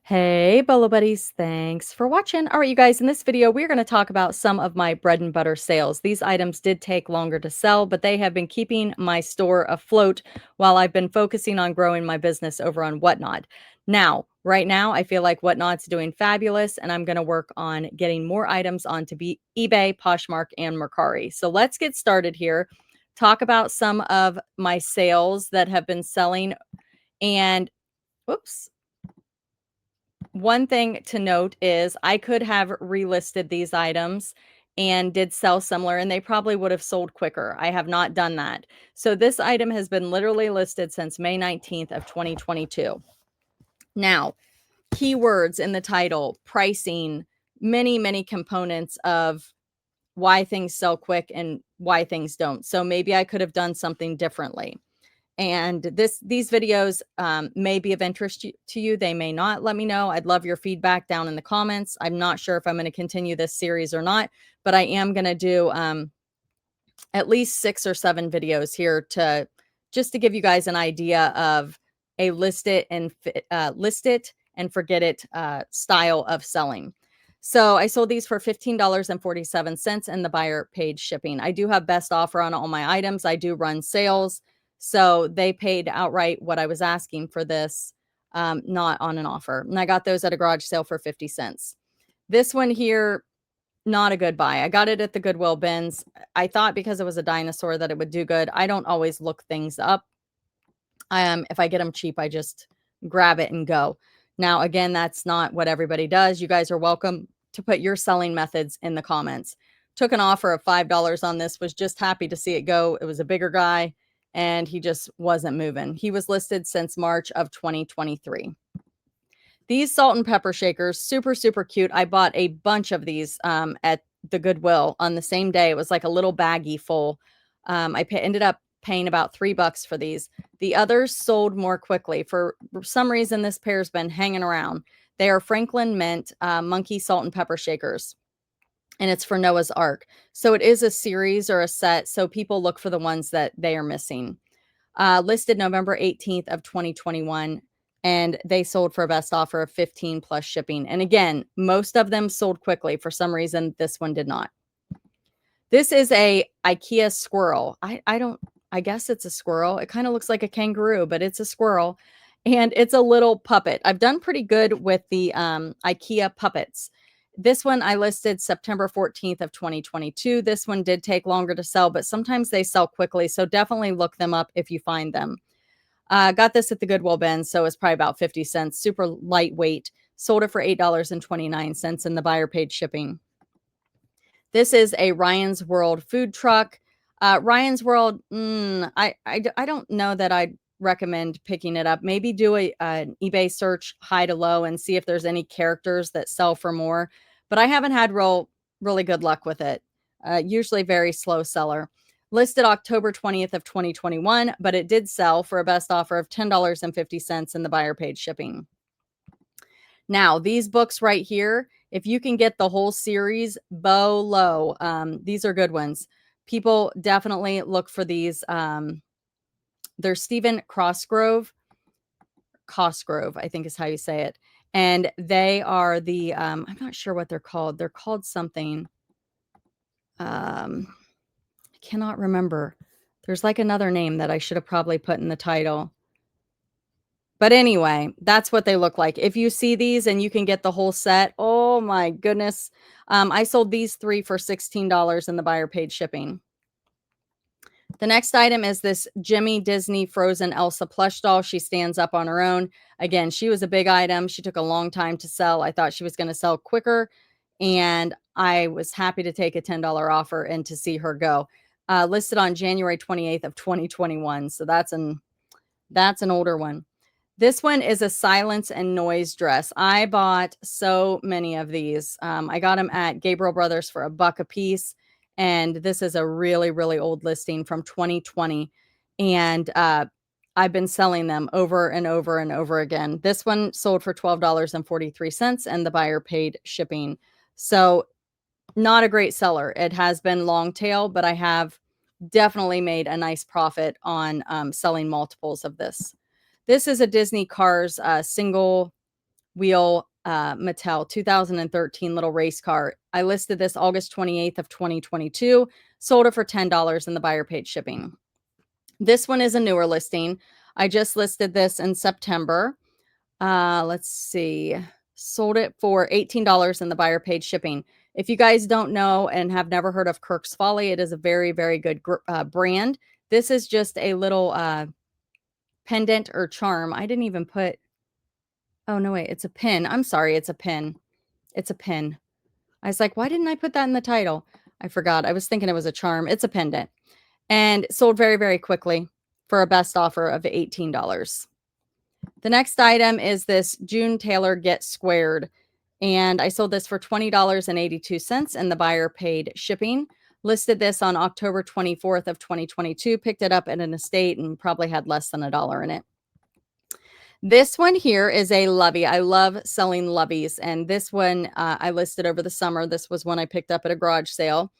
Hey, Bolo buddies, thanks for watching. All right, you guys, in this video, we're going to talk about some of my bread and butter sales. These items did take longer to sell, but they have been keeping my store afloat while I've been focusing on growing my business over on Whatnot. Now, right now, I feel like Whatnot's doing fabulous, and I'm going to work on getting more items onto eBay, Poshmark, and Mercari. So let's get started here. Talk about some of my sales that have been selling and whoops. One thing to note is I could have relisted these items and did sell similar, and they probably would have sold quicker. I have not done that. So this item has been literally listed since May 19th of 2022. Now, keywords in the title, pricing, many components of why things sell quick and why things don't. So maybe I could have done something differently. And these videos may be of interest to you. They may not. Let me know. I'd love your feedback down in the comments. I'm not sure if I'm going to continue this series or not, but I am going to do at least 6 or 7 videos here to just to give you guys an idea of a list it and forget it style of selling. So I sold these for $15.47 and the buyer paid shipping. I do have best offer on all my items. I do run sales. So they paid outright what I was asking for this, not on an offer. And I got those at a garage sale for 50 cents. This one here, not a good buy. I got it at the Goodwill bins. I thought because it was a dinosaur that it would do good. I don't always look things up. If I get them cheap, I just grab it and go. Now, again, that's not what everybody does. You guys are welcome to put your selling methods in the comments. Took an offer of $5 on this, was just happy to see it go. It was a bigger guy and he just wasn't moving. He was listed since March of 2023. These salt and pepper shakers, super cute. I bought a bunch of these at the Goodwill on the same day. It was like a little baggie full. Ended up paying about $3 for these. The others sold more quickly. For some reason, this pair's been hanging around. They are Franklin Mint Monkey Salt and Pepper Shakers, and it's for Noah's Ark. So it is a series or a set, so people look for the ones that they are missing. Listed November 18th of 2021, and they sold for a best offer of 15 plus shipping. And again, most of them sold quickly. For some reason, this one did not. This is a IKEA squirrel. I guess it's a squirrel. It kind of looks like a kangaroo, but it's a squirrel. And it's a little puppet. I've done pretty good with the IKEA puppets. This one I listed September 14th of 2022. This one did take longer to sell, but sometimes they sell quickly. So definitely look them up if you find them. Got this at the Goodwill bin, so it's probably about 50 cents. Super lightweight. Sold it for $8.29 and the buyer paid shipping. This is a Ryan's World food truck. Ryan's World, I don't know that I'd recommend picking it up. Maybe do an eBay search high to low and see if there's any characters that sell for more. But I haven't had really good luck with it. Usually very slow seller. Listed October 20th of 2021, but it did sell for a best offer of $10.50 and the buyer paid shipping. Now, these books right here, if you can get the whole series, Bolo, these are good ones. People definitely look for these. They're Stephen Cosgrove, I think is how you say it. And they are I'm not sure what they're called. They're called something. I cannot remember. There's like another name that I should have probably put in the title. But anyway, that's what they look like. If you see these and you can get the whole set, oh my goodness. I sold these 3 for $16 and the buyer paid shipping. The next item is this Jimmy Disney Frozen Elsa plush doll. She stands up on her own. Again, she was a big item. She took a long time to sell. I thought she was going to sell quicker, and I was happy to take a $10 offer and to see her go. Listed on January 28th of 2021. So that's an older one. This one is a silence and noise dress. I bought so many of these. I got them at Gabriel Brothers for $1 a piece. And this is a really old listing from 2020. And I've been selling them over and over again. This one sold for $12.43 and the buyer paid shipping. So not a great seller. It has been long tail, but I have definitely made a nice profit on selling multiples of this. This is a Disney Cars single wheel Mattel 2013 little race car. I listed this August 28th of 2022, sold it for $10 and the buyer paid shipping. This one is a newer listing. I just listed this in September. Let's see. Sold it for $18 and the buyer paid shipping. If you guys don't know and have never heard of Kirk's Folly, it is a very, very good brand. This is just a little pendant or charm. I didn't even put, oh no, wait, it's a pin. I'm sorry, it's a pin. It's a pin. I was like, why didn't I put that in the title? I forgot. I was thinking it was a charm. It's a pendant. And sold very, very quickly for a best offer of $18. The next item is this June Taylor Get Squared. And I sold this for $20.82 and the buyer paid shipping. Listed this on October 24th of 2022. Picked it up at an estate and probably had less than $1 in it. This one here is a lovey. I love selling loveys. And this one I listed over the summer. This was one I picked up at a garage sale.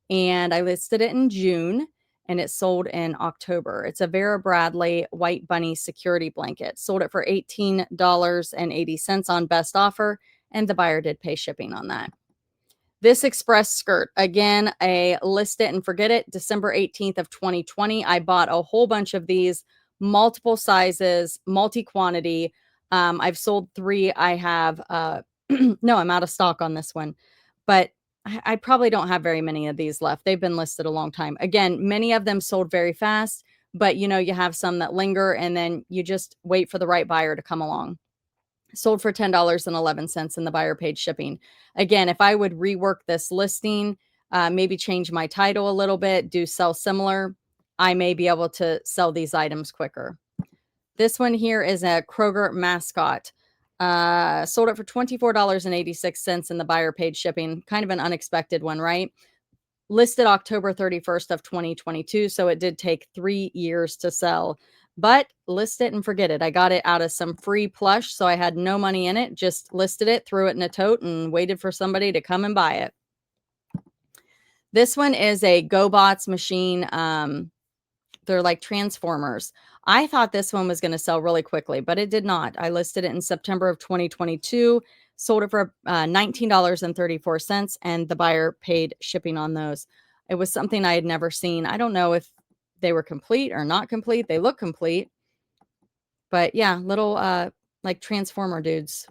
And I listed it in June and it sold in October. It's a Vera Bradley White Bunny security blanket. Sold it for $18.80 on best offer, and the buyer did pay shipping on that. This express skirt, again, a list it and forget it, December 18th of 2020. I bought a whole bunch of these, multiple sizes, multi-quantity. I've sold 3. I have, no, I'm out of stock on this one, but I probably don't have very many of these left. They've been listed a long time. Again, many of them sold very fast, but you know, you have some that linger and then you just wait for the right buyer to come along. Sold for $10.11 and the buyer paid shipping. Again, if I would rework this listing, maybe change my title a little bit, do sell similar, I may be able to sell these items quicker. This one here is a Kroger mascot. Sold it for $24.86 and the buyer paid shipping. Kind of an unexpected one, right? Listed October 31st of 2022. So it did take 3 years to sell, but list it and forget it. I got it out of some free plush. So I had no money in it, just listed it, threw it in a tote and waited for somebody to come and buy it. This one is a GoBots machine. They're like transformers. I thought this one was going to sell really quickly, but it did not. I listed it in September of 2022, sold it for $19.34, and the buyer paid shipping on those. It was something I had never seen. I don't know if they were complete or not complete. They look complete, but yeah, little like transformer dudes.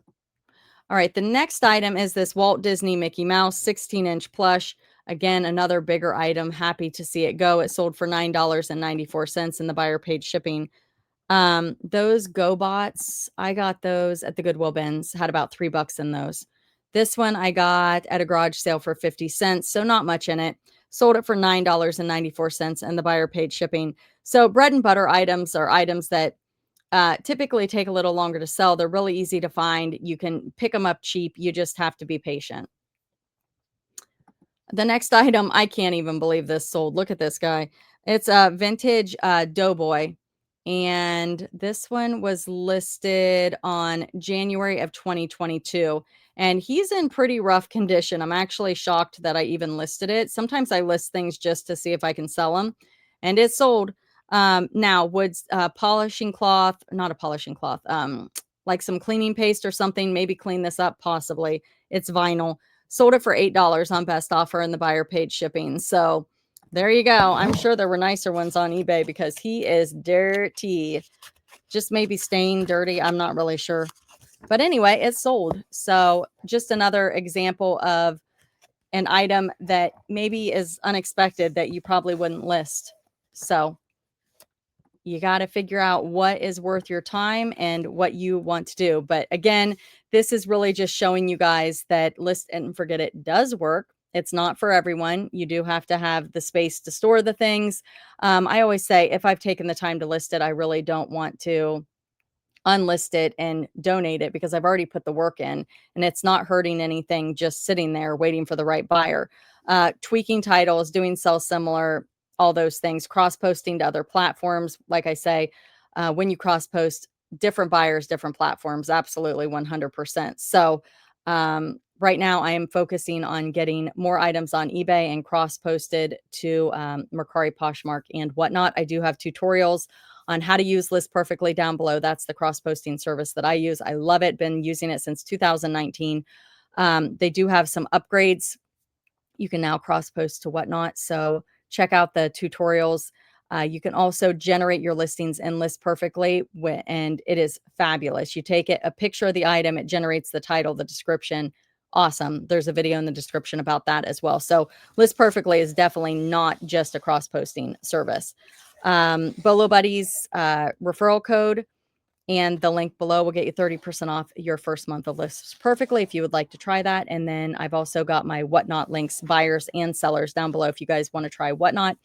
All right, the next item is this Walt Disney Mickey Mouse 16-inch plush. Again, another bigger item. Happy to see it go. It sold for $9.94 and the buyer paid shipping. Those GoBots, I got those at the Goodwill bins. Had about $3 in those. This one I got at a garage sale for 50 cents, so not much in it. Sold it for $9.94 and the buyer paid shipping. So bread and butter items are items that typically take a little longer to sell. They're really easy to find. You can pick them up cheap. You just have to be patient. The next item, I can't even believe this sold. Look at this guy. It's a vintage Doughboy. And this one was listed on January of 2022. And he's in pretty rough condition. I'm actually shocked that I even listed it. Sometimes I list things just to see if I can sell them. And it sold. Now, would polishing cloth, not a polishing cloth, like some cleaning paste or something, maybe clean this up, possibly. It's vinyl. Sold it for $8 on best offer and the buyer paid shipping. So there you go. I'm sure there were nicer ones on eBay because he is dirty. Just maybe stained dirty. I'm not really sure. But anyway, it sold. So just another example of an item that maybe is unexpected that you probably wouldn't list. So you got to figure out what is worth your time and what you want to do. But again, this is really just showing you guys that list and forget it does work. It's not for everyone. You do have to have the space to store the things. I always say if I've taken the time to list it, I really don't want to unlist it and donate it because I've already put the work in and it's not hurting anything just sitting there waiting for the right buyer. Tweaking titles, doing sell similar, all those things, cross-posting to other platforms. Like I say, when you cross-post, different buyers, different platforms, absolutely 100%. So right now I am focusing on getting more items on eBay and cross-posted to Mercari, Poshmark, and whatnot. I do have tutorials on how to use List Perfectly down below. That's the cross-posting service that I use. I love it. Been using it since 2019. They do have some upgrades. You can now cross post to Whatnot. So check out the tutorials. You can also generate your listings in List Perfectly, and it is fabulous. You take a picture of the item, it generates the title, the description. Awesome. There's a video in the description about that as well. So List Perfectly is definitely not just a cross posting service. Bolo Buddies referral code and the link below will get you 30% off your first month of Lists Perfectly if you would like to try that. And then I've also got my Whatnot links, buyers and sellers down below if you guys want to try Whatnot.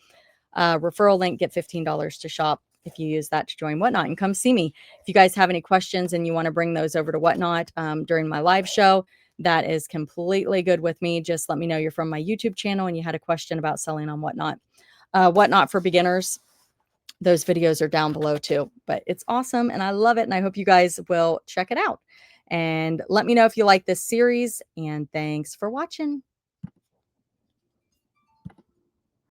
Referral link, get $15 to shop if you use that to join Whatnot and come see me. If you guys have any questions and you want to bring those over to Whatnot during my live show, that is completely good with me. Just let me know you're from my YouTube channel and you had a question about selling on Whatnot. Whatnot for beginners, those videos are down below too, but it's awesome and I love it. And I hope you guys will check it out and let me know if you like this series, and thanks for watching.